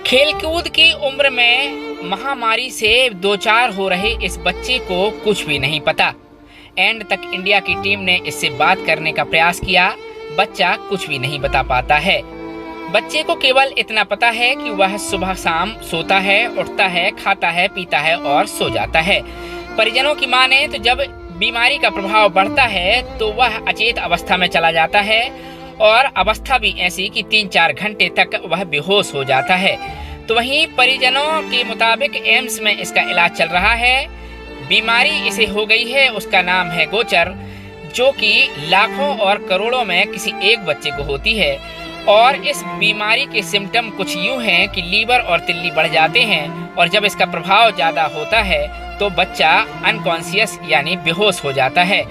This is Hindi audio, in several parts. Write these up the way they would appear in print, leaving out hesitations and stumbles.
खेलकूद की उम्र में महामारी से दो चार हो रहे इस बच्चे को कुछ भी नहीं पता। एंड तक इंडिया की टीम ने इससे बात करने का प्रयास किया। बच्चा कुछ भी नहीं बता पाता है। बच्चे को केवल इतना पता है कि वह सुबह शाम सोता है, उठता है, खाता है, पीता है और सो जाता है। परिजनों की माने तो जब बीमारी का प्रभाव बढ़ता है तो वह अचेत अवस्था में चला जाता है और अवस्था भी ऐसी कि 3-4 घंटे तक वह बेहोश हो जाता है। तो वहीं परिजनों के मुताबिक एम्स में इसका इलाज चल रहा है। बीमारी इसे हो गई है, उसका नाम है गोचर, जो कि लाखों और करोड़ों में किसी एक बच्चे को होती है। और इस बीमारी के सिम्टम कुछ यूं हैं कि लीवर और तिल्ली बढ़ जाते हैं और जब इसका प्रभाव ज़्यादा होता है तो बच्चा अनकॉन्शियस यानी बेहोश हो जाता है।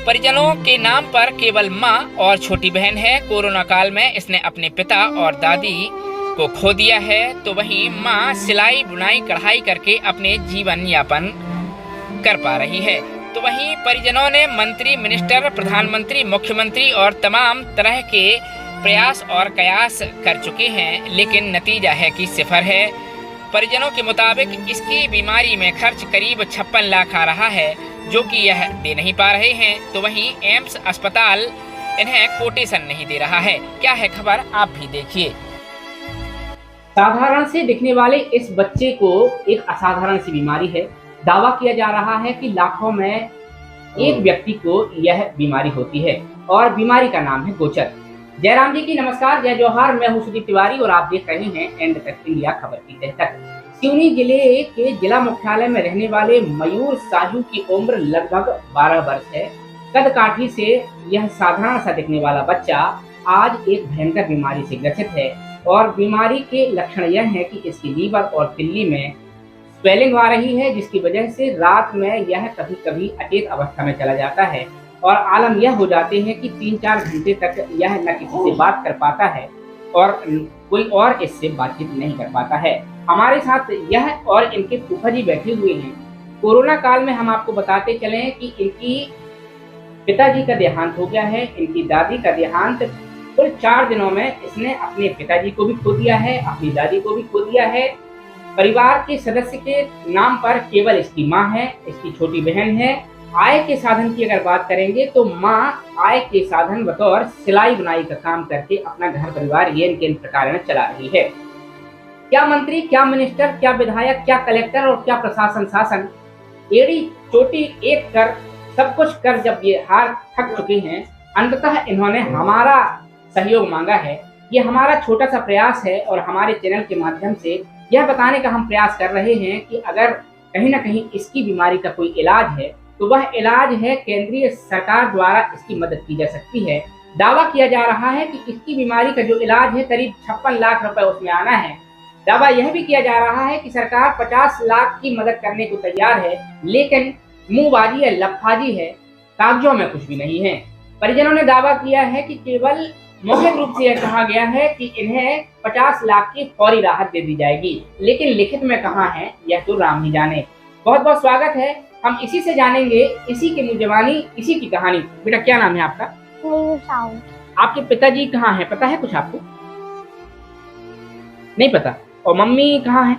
परिजनों के नाम पर केवल माँ और छोटी बहन है। कोरोना काल में इसने अपने पिता और दादी को खो दिया है। तो वहीं माँ सिलाई बुनाई कढ़ाई करके अपने जीवन यापन कर पा रही है। तो वहीं परिजनों ने मंत्री, मिनिस्टर, प्रधानमंत्री, मुख्यमंत्री और तमाम तरह के प्रयास और कयास कर चुके हैं, लेकिन नतीजा है कि सिफर है। परिजनों के मुताबिक इसकी बीमारी में खर्च करीब 56 लाख आ रहा है, जो कि यह दे नहीं पा रहे हैं। तो वहीं एम्स अस्पताल इन्हें कोटेशन नहीं दे रहा है। क्या है खबर, आप भी देखिए। साधारण से दिखने वाले इस बच्चे को एक असाधारण सी बीमारी है। दावा किया जा रहा है कि लाखों में एक व्यक्ति को यह बीमारी होती है और बीमारी का नाम है गोचर। जयराम जी की नमस्कार, जय जोहार। मैं हूं सुदीप तिवारी और आप देख रहे हैं एंड तक इंडिया खबर की तह तक। सिवनी जिले के जिला मुख्यालय में रहने वाले मयूर साजू की उम्र लगभग 12 वर्ष है। कद काठी से यह साधारण सा दिखने वाला बच्चा आज एक भयंकर बीमारी से ग्रसित है और बीमारी के लक्षण यह है कि इसकी लीवर और तिल्ली में स्वेलिंग आ रही है, जिसकी वजह से रात में यह कभी कभी अचेत अवस्था में चला जाता है और आलम यह हो जाते हैं कि 3-4 घंटे तक यह न किसी से बात कर पाता है और कोई और इससे बातचीत नहीं कर पाता है। हमारे साथ यह और इनके फूफा जी बैठे हुए हैं। कोरोना काल में हम आपको बताते चलें कि इनकी पिताजी का देहांत हो गया है, इनकी दादी का देहांत। कुल 4 दिनों में इसने अपने पिताजी को भी खो दिया है, अपनी दादी को भी खो दिया है। परिवार के सदस्य के नाम पर केवल इसकी माँ है, इसकी छोटी बहन है। आय के साधन की अगर बात करेंगे तो माँ आय के साधन बतौर सिलाई बुनाई का काम करके अपना घर परिवार ये इन प्रकार में चला रही है। क्या मंत्री, क्या मिनिस्टर, क्या विधायक, क्या कलेक्टर और क्या प्रशासन शासन एड़ी चोटी एक कर सब कुछ कर जब ये हार थक चुके हैं, अंततः इन्होंने हमारा सहयोग मांगा है। ये हमारा छोटा सा प्रयास है और हमारे चैनल के माध्यम से यह बताने का हम प्रयास कर रहे हैं कि अगर कहीं ना कहीं इसकी बीमारी का कोई इलाज है तो वह इलाज है केंद्रीय सरकार द्वारा इसकी मदद की जा सकती है। दावा किया जा रहा है कि इसकी बीमारी का जो इलाज है करीब 56 लाख रुपए उसमें आना है। दावा यह भी किया जा रहा है कि सरकार 50 लाख की मदद करने को तैयार है, लेकिन मुंहबाजी है, लफाजी है, कागजों में कुछ भी नहीं है। परिजनों ने दावा किया है कि केवल मौखिक रूप से यह कहा गया है कि इन्हें 50 लाख की फौरी राहत दे दी जाएगी, लेकिन लिखित में कहाँ है यह तो राम ही जाने। बहुत बहुत स्वागत है। हम इसी से जानेंगे, इसी की मुजवानी, इसी की कहानी। बेटा क्या नाम है आपका? आपके पिताजी कहाँ हैं, पता है कुछ आपको? नहीं पता। और मम्मी कहाँ है?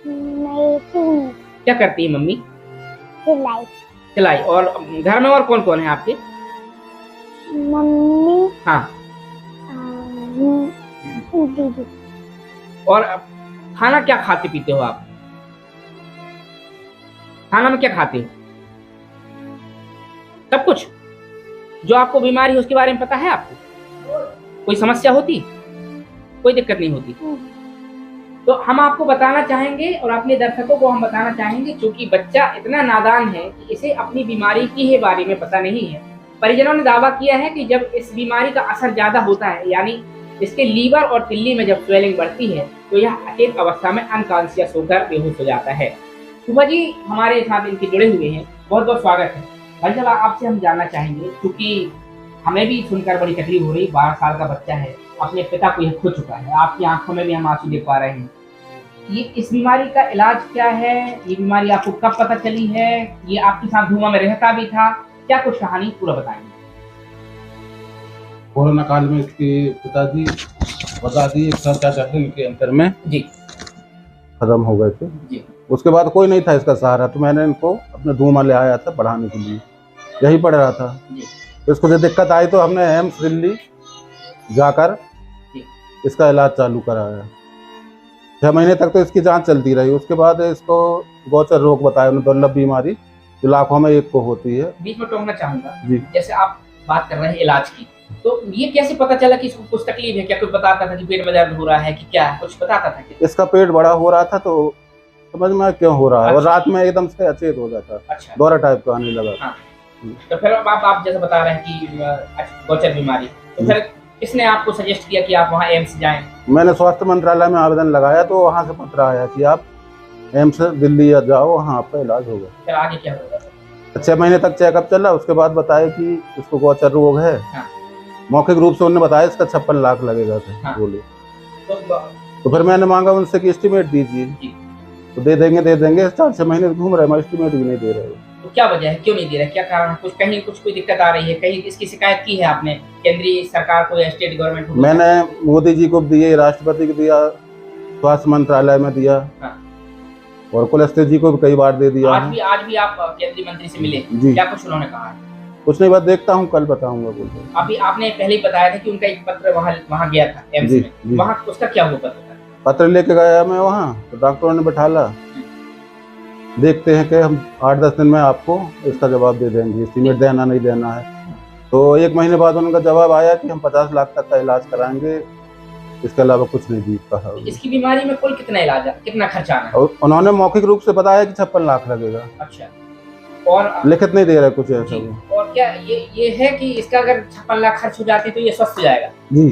नहीं। क्या करती है मम्मी? सिलाई। सिलाई। और घर में और कौन कौन है आपके? मम्मी। हाँ। दीदी। और खाना क्या खाते पीते हो आप? खाना में क्या खाते हो? सब कुछ? जो आपको बीमारी है उसके बारे में पता है आपको? कोई समस्या होती? कोई दिक्कत नहीं होती? तो हम आपको बताना चाहेंगे और अपने दर्शकों को हम बताना चाहेंगे, क्योंकि बच्चा इतना नादान है कि इसे अपनी बीमारी की ही बारे में पता नहीं है। परिजनों ने दावा किया है कि जब इस बीमारी का असर ज्यादा होता है, यानी इसके लीवर और तिल्ली में जब स्वेलिंग बढ़ती है, तो यह अचेत अवस्था में अनकॉन्शियस होकर बेहोश हो जाता है। फूफा जी हमारे साथ इनके जुड़े हुए हैं, बहुत बहुत स्वागत है। भाई साहब आपसे हम जानना चाहेंगे, क्योंकि हमें भी सुनकर बड़ी तकलीफ हो रही। 12 साल का बच्चा है, अपने पिता को यह खो चुका है, आपकी आंखों में भी हम आंसू देख पा रहे हैं। ये इस बीमारी का इलाज क्या है? ये बीमारी आपको कब पता चली है? ये आपके साथ धुआं में रहता भी था? क्या कुछ कहानी पूरा बताएंगे। कोरोना काल में इसके पिताजी बता दिए 4 घंटे के अंतर में जी खत्म हो गए थे। जी। उसके बाद कोई नहीं था इसका सहारा, तो मैंने इनको अपने धूमा ले आया था पढ़ाने के लिए, यही पढ़ रहा था। जी। तो इसको जब दिक्कत आई तो हमने एम्स दिल्ली जाकर जी। इसका इलाज चालू कराया। 6 महीने तक तो इसकी जांच चलती रही। उसके बाद इसको गोचर रोग बताया उन्होंने, दुर्लभ बीमारी जो लाखों में एक को होती है। बीच में टोकना चाहूंगा, जी। जैसे आप बात कर रहे हैं इलाज की, तो ये कैसे पता चला कि इसको कुछ तकलीफ है? क्या कोई बताता था कि पेट में दर्द हो रहा है कि क्या है? कुछ बताता था क्या? इसका पेट बड़ा हो रहा था तो समझ में क्यों हो रहा है, और अच्छा। रात में एकदम से अचेत हो जाता, अच्छा। दौरा टाइप का आने लगा। हाँ। तो फिर आप जैसे बता रहे हैं कि गोचर बीमारी, तो फिर किसने आपको सजेस्ट किया कि आप वहाँ एम्स जाएं? मैंने स्वास्थ्य मंत्रालय में आवेदन लगाया तो वहाँ से पत्र आया कि आप एम्स दिल्ली जाओ, वहाँ आपका इलाज होगा। फिर आगे क्या होगा? 6 महीने तक चेकअप चला। उसके बाद बताया कि इसको गोचर रोग है। हाँ। मौखिक रूप से उन्होंने बताया इसका 56 लाख लगेगा था। हाँ। बोले तो तो फिर मैंने मांगा उनसे कि एस्टिमेट दीजिए, तो दे देंगे। 4-6 महीने घूम रहे, मैं एस्टिमेट भी नहीं दे रहे। तो क्या वजह है, क्यों नहीं दे रहे? क्या कारण? कुछ कहीं कुछ कोई दिक्कत आ रही है? कहीं इसकी शिकायत की है आपने केंद्रीय सरकार को या स्टेट गवर्नमेंट को? मैंने मोदी जी को दिए, राष्ट्रपति को दिया, स्वास्थ्य मंत्रालय में दिया। हाँ। और कुलस्ते जी को भी कई बार दे दिया। आज भी आप केंद्रीय मंत्री से मिले? जी। क्या कुछ उन्होंने कहा? कुछ नहीं, बात देखता हूँ, कल बताऊंगा। बोलते अभी आपने पहले ही बताया था कि उनका एक पत्र वहाँ गया था एम्स जी, में, जी। वहाँ उसका क्या हुआ पत्र? पत्र लेके गया मैं वहाँ, तो डॉक्टरों ने बैठाला, देखते हैं कि हम 8-10 दिन में आपको इसका जवाब दे देंगे, एस्टीमेट देना नहीं देना है। तो 1 महीने बाद उनका जवाब आया कि हम 50 लाख तक का इलाज कराएंगे, इसके अलावा कुछ नहीं दी कहा। इसकी बीमारी में कुल कितना इलाज है, कितना खर्चा आना है? और उन्होंने मौखिक रूप से बताया कि 56 लाख लगेगा। अच्छा। और लिखित नहीं दे रहे कुछ ऐसा। जी, और क्या ये है कि इसका अगर 56 लाख खर्च हो जाती तो ये स्वस्थ हो जाएगा? जी।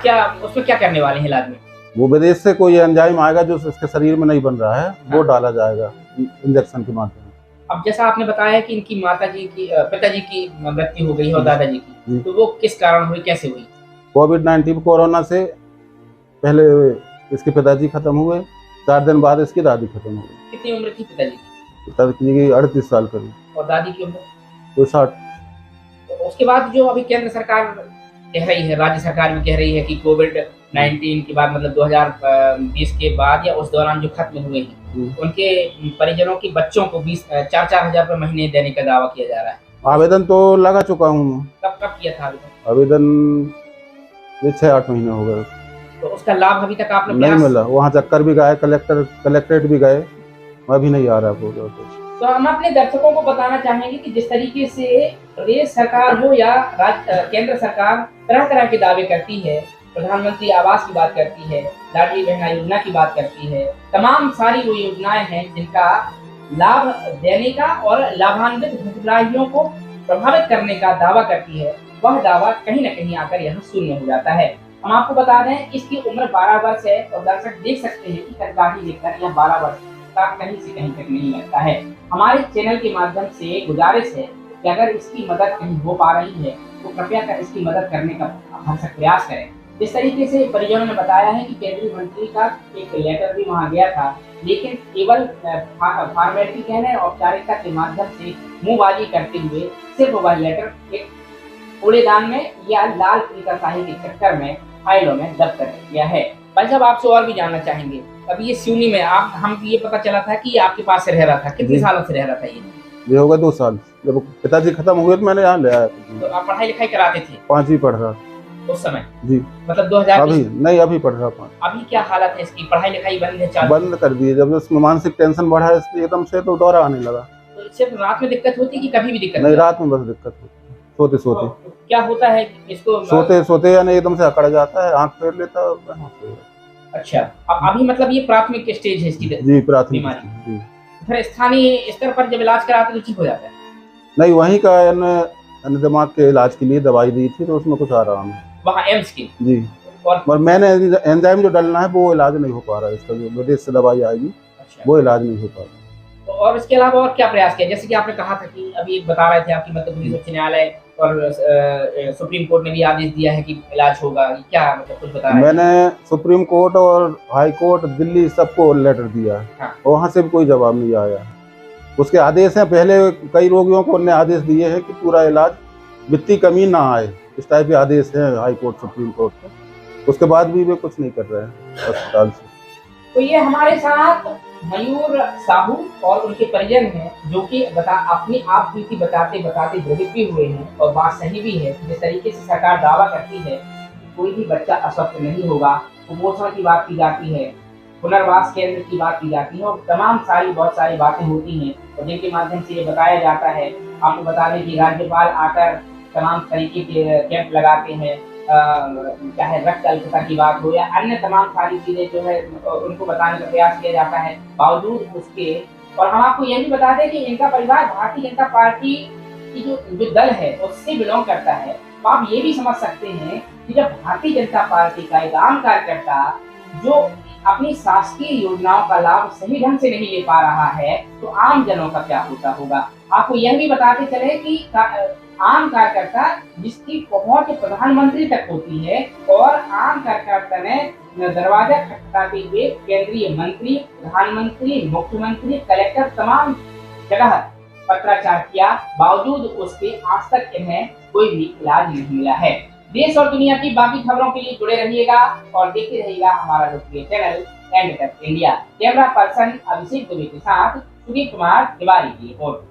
क्या उसमें क्या करने वाले हैं इलाज में? वो विदेश से कोई एंजाइम आएगा जो इसके शरीर में नहीं बन रहा है, वो डाला जाएगा इंजेक्शन के माध्यम से। अब जैसा आपने बताया कि इनकी माताजी की पिताजी की मृत्यु हो गई और दादाजी की, जी। तो वो किस कारण हुई, कैसे हुई? कोविड-19 कोरोना से पहले इसके पिताजी खत्म हुए, 4 दिन बाद इसकी दादी खत्म हो गई। कितनी उम्र थी पिताजी की? पिताजी की 38 साल करीब। और दादी की उम्र? तो 60। तो उसके बाद जो अभी केंद्र सरकार कह रही है, राज्य सरकार भी कह रही है कि कोविड-19 के बाद, मतलब 2020 के बाद या उस दौरान जो खत्म हुए हैं, उनके परिजनों के बच्चों को 4-4 हजार रुपये महीने देने का दावा किया जा रहा है। आवेदन तो लगा चुका हूँ। कब किया था आवेदन? आवेदन ये 6-8 महीने हो गए। तो उसका लाभ अभी तक आपने नहीं मिला। वहाँ चक्कर भी गए, कलेक्ट्रेट भी गए, अभी नहीं आ रहा बोला कुछ। तो हम अपने दर्शकों को बताना चाहेंगे कि जिस तरीके से प्रदेश सरकार हो या केंद्र सरकार तरह तरह के दावे करती है, प्रधानमंत्री आवास की बात करती है, लाडली बहना योजना की बात करती है, तमाम सारी वो योजनाएं हैं जिनका लाभ देने का और लाभान्वित हितग्राहियों को प्रभावित करने का दावा करती है, वह दावा कहीं न कहीं आकर यहाँ शून्य हो जाता है। हम आपको बता दें इसकी उम्र 12 वर्ष है और दर्शक देख सकते हैं कि कनकाठी देखकर यह 12 वर्ष का कहीं से कहीं तक नहीं लगता है। हमारे चैनल के माध्यम से गुजारिश है कि अगर इसकी मदद कहीं हो पा रही है तो कृपया कर इसकी मदद करने का भरसक प्रयास करें। जिस तरीके से परिजनों ने बताया है कि केंद्रीय मंत्री का एक लेटर भी वहाँ गया था, लेकिन केवल फॉर्मेलिटी कहने औपचारिकता के माध्यम से मुंहबाजी करते हुए सिर्फ वह लेटर एक कूड़ेदान में या लाल पीताशाही के चक्कर में फाइलों में दब कर दिया है। भाई साहब, आपसे और भी जानना चाहेंगे, अभी ये सिवनी में हम ये पता चला था कि ये आपके पास से रह रहा था, कितने सालों से रह रहा था? ये होगा 2 साल। जब पिताजी खत्म हुए तो मैंने यहाँ ले आया। तो आप पढ़ाई लिखाई कराते थे? 5वीं पढ़ रहा उस समय? जी। मतलब 2000? अभी पढ़ रहा 5। अभी क्या हालत है इसकी? पढ़ाई लिखाई बंद है? चालू? बंद कर दिए। जब उसमें मानसिक टेंशन बढ़ा इसलिए एकदम से तो दौरा आने लगा। तो सिर्फ रात में दिक्कत होती है कि कभी भी दिक्कत? नहीं, रात में बस दिक्कत होती है, सोते सोते। तो क्या होता है इसको? सोते सोते या नहीं एकदम से अकड़ जाता है, आंख फेर लेता है। अच्छा, अब अभी मतलब ये प्राथमिक स्टेज है इसकी? जी, प्राथमिक बीमारी। फिर स्थानीय स्तर पर जब इलाज कराते तो ठीक हो जाता है? नहीं, वहीं का दिमाग के इलाज के लिए दवाई दी थी तो उसमें कुछ आराम है। वहाँ एम्स की? जी। और मैंने एंजाइम जो डालना है वो इलाज नहीं हो पा रहा है इसका, जो विदेश से दवाई आएगी। अच्छा। वो इलाज नहीं हो पा रहा। तो और इसके अलावा और क्या प्रयास किया? जैसे कि आपने कहा था कि अभी बता रहे थे आपकी मध्य प्रदेश उच्च न्यायालय और सुप्रीम कोर्ट ने भी आदेश दिया है कि इलाज होगा, क्या मतलब कुछ बता रहे हैं? मैंने सुप्रीम कोर्ट और हाई कोर्ट दिल्ली सबको लेटर दिया है। हाँ। वहाँ से भी कोई जवाब नहीं आया। उसके आदेश हैं, पहले कई रोगियों को उन्होंने आदेश दिए हैं कि पूरा इलाज वित्तीय कमी ना आए, इस टाइप के आदेश हैं हाई कोर्ट सुप्रीम कोर्ट के। उसके बाद भी वे कुछ नहीं कर रहे हैं अस्पताल से। तो ये हमारे साथ मयूर साहू और उनके परिजन हैं, जो कि अपनी आप बीती बताते बताते द्रवित भी हुए हैं और बात सही भी है। जिस तरीके से सरकार दावा करती है कोई भी बच्चा अस्वस्थ नहीं होगा, कुपोषण की बात की जाती है, पुनर्वास केंद्र की बात की जाती है और तमाम बहुत सारी बातें होती हैं और जिनके माध्यम से ये बताया जाता है। आपको बता दें कि राज्यपाल आकर तमाम तरीके के कैंप लगाते हैं, चाहे रक्त अल्पता की बात हो या अन्य तमाम सारी चीजें जो है उनको बताने का प्रयास किया जाता है। बावजूद उसके, और हम आपको यह भी बता दें कि इनका परिवार भारतीय जनता पार्टी की जो दल है उससे बिलोंग करता है। तो आप ये भी समझ सकते हैं कि जब भारतीय जनता पार्टी का एक आम कार्यकर्ता जो अपनी शासकीय योजनाओं का लाभ सही ढंग से नहीं ले पा रहा है, तो आम जनों का क्या होता होगा। आपको यह भी बताते चले कि आम कार्यकर्ता जिसकी पहुंच प्रधानमंत्री तक होती है और आम कार्यकर्ता ने दरवाजा खटखटाते हुए केंद्रीय मंत्री, प्रधानमंत्री, मुख्यमंत्री, कलेक्टर तमाम जगह पत्राचार किया, बावजूद उसके आज तक इन्हें कोई भी इलाज नहीं मिला है। देश और दुनिया की बाकी खबरों के लिए जुड़े रहिएगा और देखते रहिएगा हमारा लोकप्रिय चैनल एंड तक इंडिया। कैमरा पर्सन अभिषेक दुबे के साथ सुदीप कुमार तिवारी की रिपोर्ट।